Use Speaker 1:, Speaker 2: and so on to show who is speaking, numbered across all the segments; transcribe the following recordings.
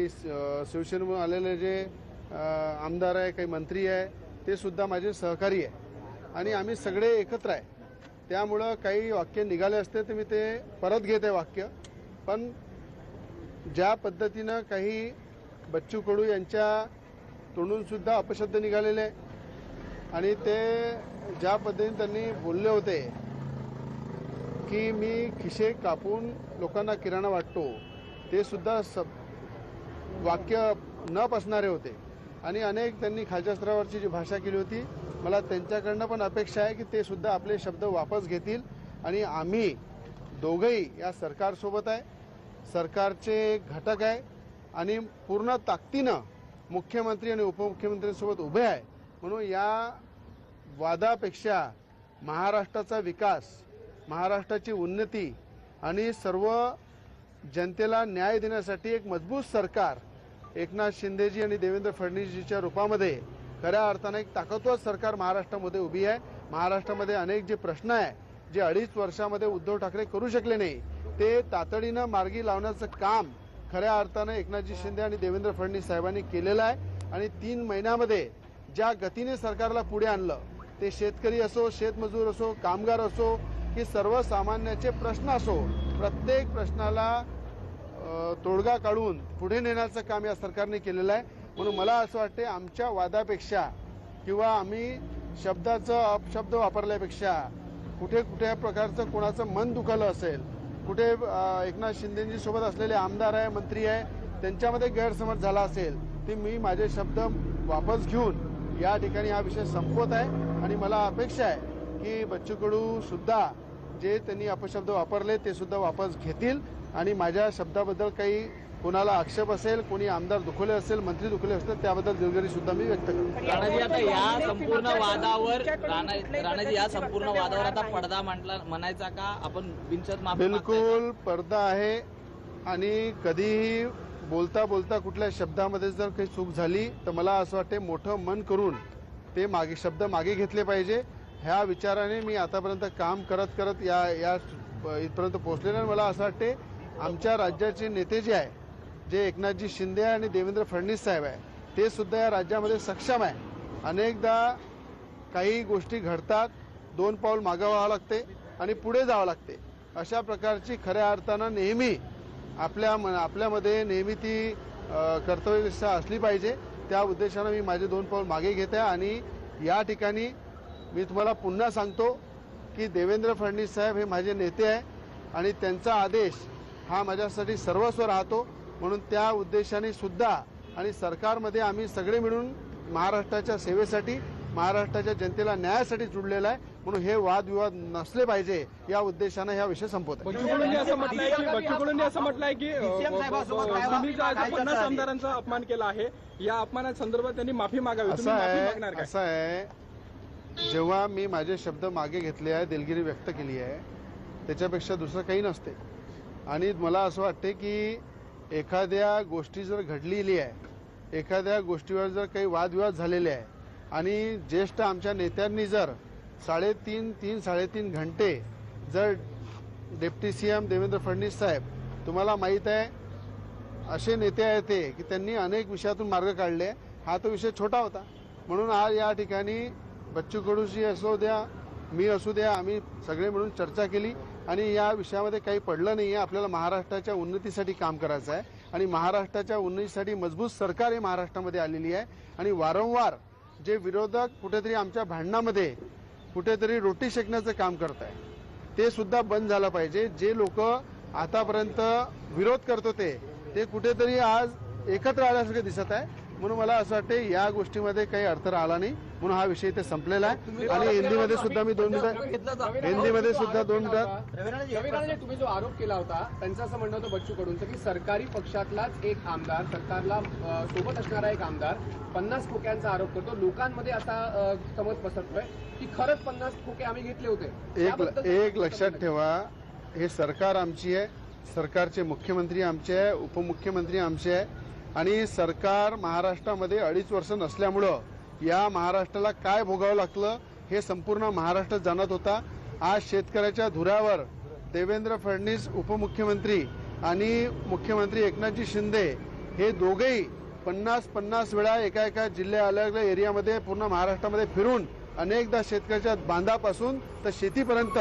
Speaker 1: काही शिवसेनेमधून आलेले जे आमदार आहे, काही मंत्री आहे, ते सुद्धा माझे सहकारी आहे आणि आम्ही सगळे एकत्र आहे. त्यामुळं काही वाक्य निघाले असते तर मी ते परत घेत आहे वाक्य. पण ज्या पद्धतीनं काही बच्चू कडू यांच्या तोंडून सुद्धा अपशब्द निघालेले आहे आणि ते ज्या पद्धतीने त्यांनी बोलले होते की मी खिसे कापून लोकांना किराणा वाटतो, ते सुद्धा वाक्य न पसणारे होते आणि अनेक त्यांनी खालच्या स्तरावरची जी भाषा केली होती, मला त्यांच्याकडनं पण अपेक्षा आहे की ते सुद्धा आपले शब्द वापस घेतील आणि आम्ही दोघंही या सरकारसोबत आहे, सरकारचे घटक आहे आणि पूर्ण ताकदीनं मुख्यमंत्री आणि उपमुख्यमंत्र्यांसोबत उभे आहे. म्हणून या वादापेक्षा महाराष्ट्राचा विकास, महाराष्ट्राची उन्नती आणि सर्व जनतेला न्याय देण्यासाठी एक मजबूत सरकार एकनाथ शिंदेजी आणि देवेंद्र फडणवीसजीच्या रूपामध्ये खऱ्या अर्थाने एक ताकदवर सरकार महाराष्ट्रामध्ये उभी आहे. महाराष्ट्रामध्ये अनेक जे प्रश्न आहे, जे 2.5 वर्षामध्ये उद्धव ठाकरे करू शकले नाही, ते तातडीनं मार्गी लावण्याचं काम खऱ्या अर्थानं एकनाथजी शिंदे आणि देवेंद्र फडणवीस साहेबांनी केलेलं आहे. आणि 3 महिन्यामध्ये ज्या गतीने सरकारला पुढे आणलं, ते शेतकरी असो, शेतमजूर असो, कामगार असो की सर्वसामान्याचे प्रश्न असो, प्रत्येक प्रश्नाला तोडगा काढून पुढे नेण्याचं काम या सरकारने केलेलं आहे. म्हणून मला असं वाटते आमच्या वादापेक्षा किंवा आम्ही शब्दाचं अपशब्द वापरल्यापेक्षा कुठे कुठे प्रकारचं कोणाचं मन दुखावलं असेल, कुठे एकनाथ शिंदेजीसोबत असलेले आमदार आहे, मंत्री आहे, त्यांच्यामध्ये गैरसमज झाला असेल, ते मी माझे शब्द वापस घेऊन या ठिकाणी हा विषय संपवत आहे. आणि मला अपेक्षा आहे की बच्चू कडू सुद्धा जे त्यांनी अपशब्द वापरले ते सुद्धा वापस घेतील आणि माझ्या शब्दाबद्दल काही कोणाला आक्षेप असेल, कोणी आमदार दुखवले असेल, मंत्री दुखवले असतील, त्याबद्दल दिलगिरी सुद्धा मी व्यक्त करतो.
Speaker 2: राणाजी, आता या संपूर्ण वादावर राणाजी या संपूर्ण वादावर आता पडदा म्हणायचा का आपण बिनशर्त माफी?
Speaker 1: बिलकुल पडदा आहे आणि कधीही बोलता बोलता कुठल्या शब्दामध्ये जर काही चूक झाली तर मला असं वाटते मोठं मन करून ते शब्द मागे घेतले पाहिजे. ह्या विचाराने मी आतापर्यंत काम करत करत या इथपर्यंत पोहोचलेलं आहे. मला असं वाटते आमच्या राज्याचे नेते जे आहे, जे एकनाथजी शिंदे आणि देवेंद्र फडणवीस साहेब आहे, ते सुद्धा या राज्यामध्ये सक्षम आहे. अनेकदा काही गोष्टी घडतात, 2 पाऊल मागे व्हावं लागते आणि पुढे जावं लागते. अशा प्रकारची खऱ्या अर्थानं नेहमी आपल्यामध्ये नेहमी ती कर्तव्यनिष्ठा असली पाहिजे. त्या उद्देशानं मी माझे 2 पाऊल मागे घेत आहे. आणि या ठिकाणी मी तुम्हाला पुन्हा सांगतो की देवेंद्र फडणवीस साहेब हे माझे नेते आहे आणि त्यांचा आदेश हा माझ्यासाठी सर्वस्व राहतो. म्हणून त्या उद्देशाने सुद्धा आणि सरकारमध्ये आम्ही सगळे मिळून महाराष्ट्राच्या सेवेसाठी, महाराष्ट्राच्या जनतेला न्यायासाठी जुडलेला आहे. म्हणून हे वादविवाद नसले पाहिजे या उद्देशाने हा विषय संपवत आहे.
Speaker 3: बच्चू कडूंनी असं म्हटलंय की 50 आमदारांचा अपमान केला आहे, या अपमानासंदर्भात त्यांनी माफी मागावी.
Speaker 1: असं आहे, जेव्हा मी माझे शब्द मागे घेतले आहे, दिलगिरी व्यक्त केली आहे, त्याच्यापेक्षा दुसरं काही नसते. आणि मला असं वाटते की एखाद्या गोष्टी जर घडलेली आहे, एखाद्या गोष्टीवर जर काही वादविवाद झालेले आहे आणि ज्येष्ठ आमच्या नेत्यांनी जर 3.5 घंटे जर डेप्टी सीएम देवेंद्र फडणवीस साहेब, तुम्हाला माहीत आहे असे नेते आहेत ते की त्यांनी अनेक विषयातून मार्ग काढले. हा तो विषय छोटा होता. म्हणून आज या ठिकाणी बच्चू कडूजी असू द्या, मी असू द्या, आम्ही सगळे मिळून चर्चा केली आणि या विषयामध्ये काही पडलं नाही आहे. आपल्याला महाराष्ट्राच्या उन्नतीसाठी काम करायचं आहे आणि महाराष्ट्राच्या उन्नतीसाठी मजबूत सरकार हे महाराष्ट्रामध्ये आलेली आहे. आणि वारंवार जे विरोधक कुठेतरी आमच्या भांडणामध्ये कुठेतरी रोटी शेकण्याचं काम करत आहे, ते सुद्धा बंद झालं पाहिजे. जे लोक आतापर्यंत विरोध करत होते ते कुठेतरी आज एकत्र आल्यासारखे दिसत आहे. म्हणून मला असं वाटते या गोष्टीमध्ये काही अर्थ राहिला नाही. म्हणून हा विषय इथे संपलेला आहे. आणि हिंदीमध्ये सुद्धा मी 2 मिनिटं हिंदीमध्ये सुद्धा 2 मिनिटात
Speaker 4: रविराजे, तुम्ही जो आरोप केला होता त्यांचं असं म्हणणं होतं बच्चू कडूंचं की सरकारी पक्षातलाच एक आमदार, सरकारला सोबत असणारा एक आमदार 50 खोक्यांचा आरोप करतो. लोकांमध्ये असा समज पसरतोय की खरंच 50 खोके आम्ही घेतले होते.
Speaker 1: एक लक्षात ठेवा, हे सरकार आमची आहे, सरकारचे मुख्यमंत्री आमचे आहे, उपमुख्यमंत्री आमचे आहे आणि सरकार महाराष्ट्रामध्ये 2.5 वर्ष नसल्यामुळं या महाराष्ट्राला काय भोगावं लागलं हे संपूर्ण महाराष्ट्र जाणत होता. आज शेतकऱ्याच्या धुऱ्यावर देवेंद्र फडणवीस उपमुख्यमंत्री आणि मुख्यमंत्री एकनाथजी शिंदे हे दोघेही 50-50 वेळा एका जिल्ह्या अलग एरियामध्ये पूर्ण महाराष्ट्रामध्ये फिरून अनेकदा शेतकऱ्याच्या बांधापासून तर शेतीपर्यंत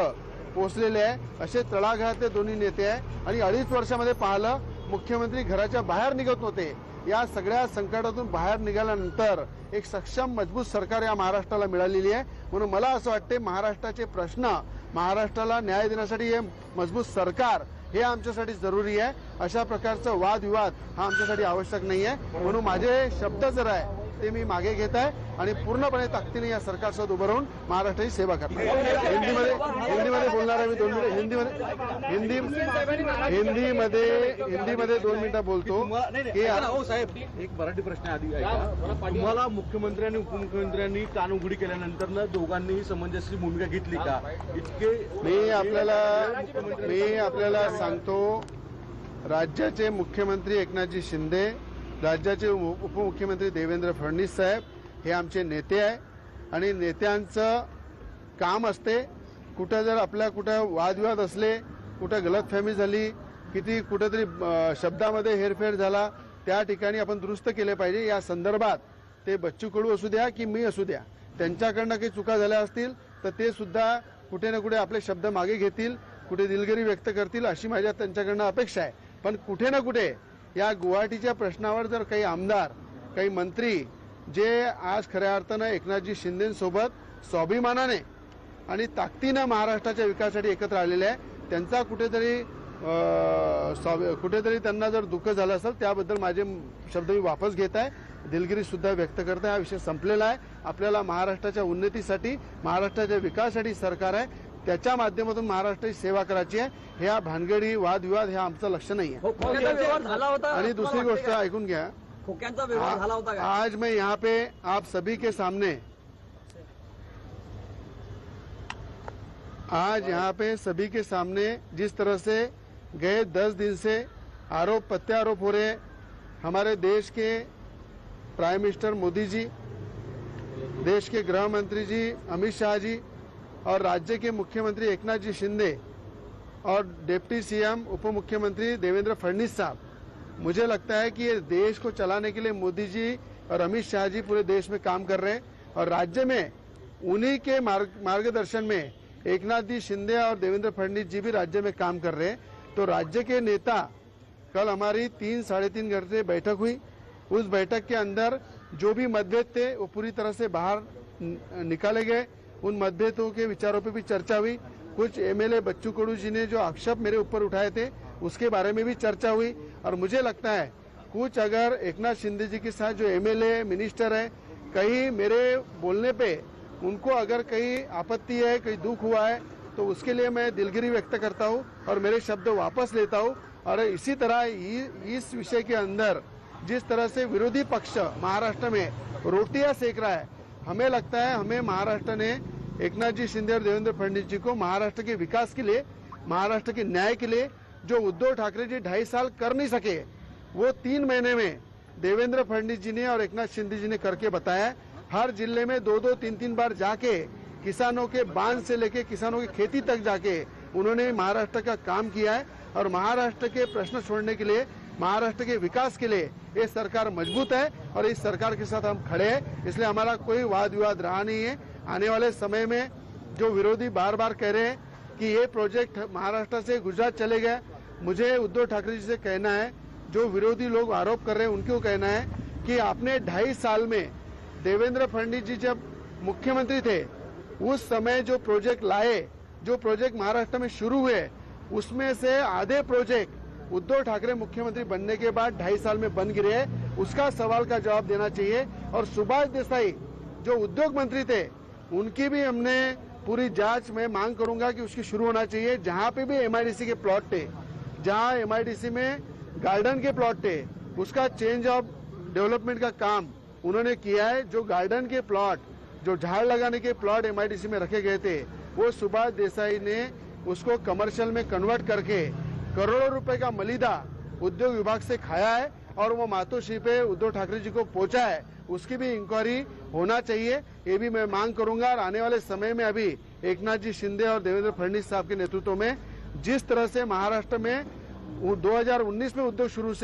Speaker 1: पोहोचलेले आहे. असे तळागाळातले दोन्ही नेते आहे आणि 2.5 वर्षामध्ये पाहिलं मुख्यमंत्री घराच्या बाहेर निघत होते. या सगळ्या संकटातून बाहेर निघाल्यानंतर एक सक्षम मजबूत सरकार या महाराष्ट्राला मिळालेली आहे. म्हणून मला असं वाटते महाराष्ट्राचे प्रश्न, महाराष्ट्राला न्याय देण्यासाठी हे मजबूत सरकार हे आमच्यासाठी जरुरी आहे. अशा प्रकारचा वादविवाद हा आमच्यासाठी आवश्यक नाही आहे. म्हणून माझे शब्द जर आहे ते मी मागे घेत आहे आणि पूर्णपणे ताकदीने या सरकारसोबत उभं राहून महाराष्ट्राची सेवा करतो. हिंदीमध्ये बोलणार आहे मी 2 मिनिटं. हिंदीमध्ये 2 मिनिटं बोलतो की
Speaker 5: साहेब एक मराठी प्रश्न आधी ऐका. तुम्हाला मुख्यमंत्री आणि उपमुख्यमंत्र्यांनी कानउघडी केल्यानंतर ना दोघांनी समंजसची भूमिका घेतली का? इतके
Speaker 1: मी आपल्याला सांगतो, राज्याचे मुख्यमंत्री एकनाथजी शिंदे, राज्याचे उपमुख्यमंत्री देवेंद्र फडणवीस साहेब हे आमचे नेते आहे आणि नेत्यांचं काम असते कुठं जर आपल्या कुठं वादविवाद असले, कुठं गलतफहमी झाली, कुठेतरी शब्दामध्ये हेरफेर झाला, त्या ठिकाणी आपण दुरुस्त केले पाहिजे. या संदर्भात ते बच्चू कडू असू द्या की मी असू द्या, त्यांच्याकडनं काही चुका झाल्या असतील तर ते सुद्धा कुठे ना कुठे आपले शब्द मागे घेतील, कुठे दिलगिरी व्यक्त करतील अशी माझ्या त्यांच्याकडनं अपेक्षा आहे. पण कुठे ना कुठे या गुवाहाटीच्या प्रश्नावर जर काही आमदार, काही मंत्री जे आज खऱ्या अर्थानं एकनाथजी शिंदेसोबत स्वाभिमानाने आणि ताकदीनं महाराष्ट्राच्या विकासासाठी एकत्र आलेले आहे, त्यांचा कुठेतरी त्यांना जर दुःख झालं असेल त्याबद्दल माझे शब्द मी वापस घेत आहे. दिलगिरी सुद्धा व्यक्त करत आहे. हा विषय संपलेला आहे. आपल्याला महाराष्ट्राच्या उन्नतीसाठी, महाराष्ट्राच्या विकासासाठी सरकार आहे, त्याच्या माध्यमातून महाराष्ट्राची सेवा करायची आहे. ह्या भानगडी वादविवाद हे आमचं लक्ष नाही आहे. आणि दुसरी गोष्ट ऐकून घ्या, आज मैं यहाँ पे आप सभी के सामने जिस तरह से गए 10 दिन से आरोप प्रत्यारोप हो रहे, हमारे देश के प्राइम मिनिस्टर मोदी जी, देश के गृह मंत्री जी अमित शाह जी और राज्य के मुख्यमंत्री एकनाथ जी शिंदे और डिप्टी सीएम उप मुख्यमंत्री देवेंद्र फडणवीस साहब, मुझे लगता है कि ये देश को चलाने के लिए मोदी जी और अमित शाह जी पूरे देश में काम कर रहे हैं और राज्य में उन्हीं के मार्गदर्शन में एकनाथ जी शिंदे और देवेंद्र फडणवीस जी भी राज्य में काम कर रहे हैं. तो राज्य के नेता, कल हमारी 3-3.5 घंटे बैठक हुई. उस बैठक के अंदर जो भी मतभेद थे वो पूरी तरह से बाहर निकाले गए. उन मतभेदों के विचारों पे भी चर्चा हुई. कुछ एमएलए बच्चू कडू जी ने जो आक्षेप मेरे ऊपर उठाए थे उसके बारे में भी चर्चा हुई. और मुझे लगता है कुछ अगर एकनाथ शिंदे जी के साथ जो एमएलए मिनिस्टर है, कहीं मेरे बोलने पे उनको अगर कहीं आपत्ति है, कहीं दुख हुआ है, तो उसके लिए मैं दिलगिरी व्यक्त करता हूँ और मेरे शब्द वापस लेता हूँ. और इसी तरह इस विषय के अंदर जिस तरह से विरोधी पक्ष महाराष्ट्र में रोटियां सेक रहा है, हमें लगता है हमें महाराष्ट्र ने एकनाथ जी शिंदे और देवेंद्र फडणवीस जी को महाराष्ट्र के विकास के लिए, महाराष्ट्र के न्याय के लिए जो उद्धव ठाकरे जी 2.5 साल कर नहीं सके वो 3 महीने में देवेंद्र फडणवीस जी ने और एकनाथ शिंदे जी ने करके बताया. हर जिले में 2-2, 3-3 बार जाके किसानों के बांध से लेके किसानों की खेती तक जाके उन्होंने महाराष्ट्र का काम किया है. और महाराष्ट्र के प्रश्न छोड़ने के लिए, महाराष्ट्र के विकास के लिए ये सरकार मजबूत है और इस सरकार के साथ हम खड़े हैं. इसलिए हमारा कोई वाद विवाद रहा नहीं है. आने वाले समय में जो विरोधी बार बार कह रहे हैं कि ये प्रोजेक्ट महाराष्ट्र से गुजरात चले गए, मुझे उद्धव ठाकरे जी से कहना है, जो विरोधी लोग आरोप कर रहे हैं उनको कहना है कि आपने 2.5 साल में देवेंद्र फडणवीस जी जब मुख्यमंत्री थे उस समय जो प्रोजेक्ट लाए, जो प्रोजेक्ट महाराष्ट्र में शुरू हुए, उसमें से आधे प्रोजेक्ट उद्धव ठाकरे मुख्यमंत्री बनने के बाद 2.5 साल में बन गिरे. उसका सवाल का जवाब देना चाहिए. और सुभाष देसाई जो उद्योग मंत्री थे उनकी भी हमने पूरी जांच में मांग करूंगा कि उसकी शुरू होना चाहिए. जहां पे भी एमआईडीसी के प्लॉट थे, जहां एमआईडीसी में गार्डन के प्लॉट थे, उसका चेंज ऑफ डेवलपमेंट का काम उन्होंने किया है. जो गार्डन के प्लॉट, जो झाड़ लगाने के प्लॉट एमआईडीसी में रखे गए थे, वो सुभाष देसाई ने उसको कमर्शियल में कन्वर्ट करके करोड़ों रुपए का मलिदा उद्योग विभाग से खाया है और वो मातोश्री पे उद्धव ठाकरे जी को पहुंचा है. उसकी भी इंक्वायरी होना चाहिए, ये भी मैं मांग करूंगा. और आने वाले समय में अभी एकनाथ जी शिंदे और देवेंद्र फडणवीस साहब के नेतृत्व में जिस तरह से महाराष्ट्र में 2019 में उद्योग शुरू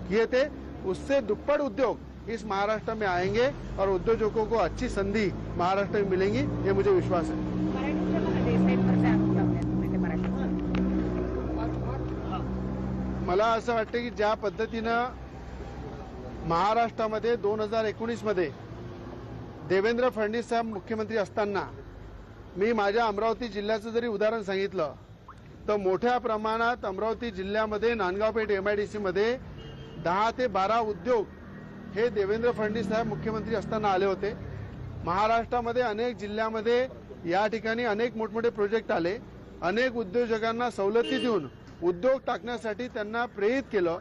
Speaker 1: किए थे, उससे दुप्पट उद्योग इस महाराष्ट्र में आएंगे और उद्योजकों को अच्छी संधि महाराष्ट्र में मिलेंगी, ये मुझे विश्वास है. मला असं वाटतं की ज्या पद्धतीनं महाराष्ट्रामध्ये 2019 मध्ये देवेंद्र फडणवीस साहेब मुख्यमंत्री असताना मी माझ्या अमरावती जिल्ह्याचं जरी उदाहरण सांगितलं तर मोठ्या प्रमाणात अमरावती जिल्ह्यामध्ये नांदगावपेठ MIDC मध्ये 10 ते 12 उद्योग हे देवेंद्र फडणवीस साहेब मुख्यमंत्री असताना आले होते. महाराष्ट्रामध्ये अनेक जिल्ह्यामध्ये या ठिकाणी अनेक मोठमोठे प्रोजेक्ट आले. अनेक उद्योजकांना सवलती देऊन उद्योग टाकण्यासाठी त्यांना प्रेरित केलं.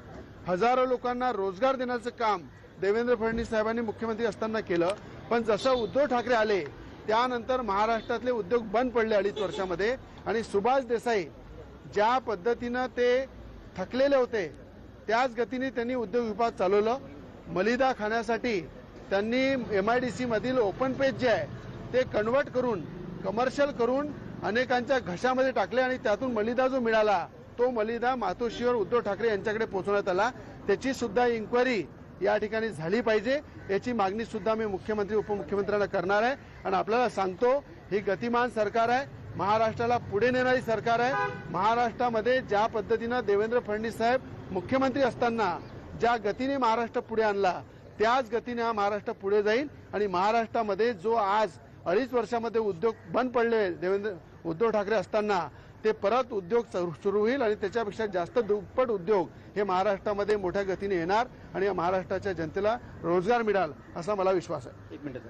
Speaker 1: हजारो लोकांना रोजगार देण्याचं काम देवेंद्र फडणवीस साहेबांनी मुख्यमंत्री असताना केलं. पण जसं उद्धव ठाकरे आले त्यानंतर महाराष्ट्रातले उद्योग बंद पडले 2.5 वर्षामध्ये. आणि सुभाष देसाई ज्या पद्धतीनं ते थकलेले होते त्याच गतीने त्यांनी उद्योग विभाग चालवलं. मलिदा खाण्यासाठी त्यांनी MIDC मधील ओपन पेज जे आहे ते कन्वर्ट करून कमर्शियल करून अनेकांच्या घशामध्ये टाकले आणि त्यातून मलिदा जो मिळाला तो मलिदा मातोश्रीवर उद्धव ठाकरे यांच्याकडे पोहोचवण्यात आला. त्याची सुद्धा इन्क्वायरी या ठिकाणी झाली पाहिजे, याची मागणी सुद्धा मी मुख्यमंत्री उपमुख्यमंत्र्यांना करणार आहे. आणि आपल्याला सांगतो, ही गतिमान सरकार आहे, महाराष्ट्राला पुढे नेणारी सरकार आहे. महाराष्ट्रामध्ये ज्या पद्धतीनं देवेंद्र फडणवीस साहेब मुख्यमंत्री असताना ज्या गतीने महाराष्ट्र पुढे आणला त्याच गतीने हा महाराष्ट्र पुढे जाईल. आणि महाराष्ट्रामध्ये जो आज 2.5 वर्षामध्ये उद्योग बंद पडले उद्धव ठाकरे असताना ते परत उद्योग सुरू होईल आणि त्याच्यापेक्षा जास्त दुप्पट उद्योग हे महाराष्ट्रामध्ये मोठ्या गतीने येणार आणि महाराष्ट्राच्या जनतेला रोजगार मिळाल असा मला विश्वास आहे.
Speaker 5: 1 मिनिट.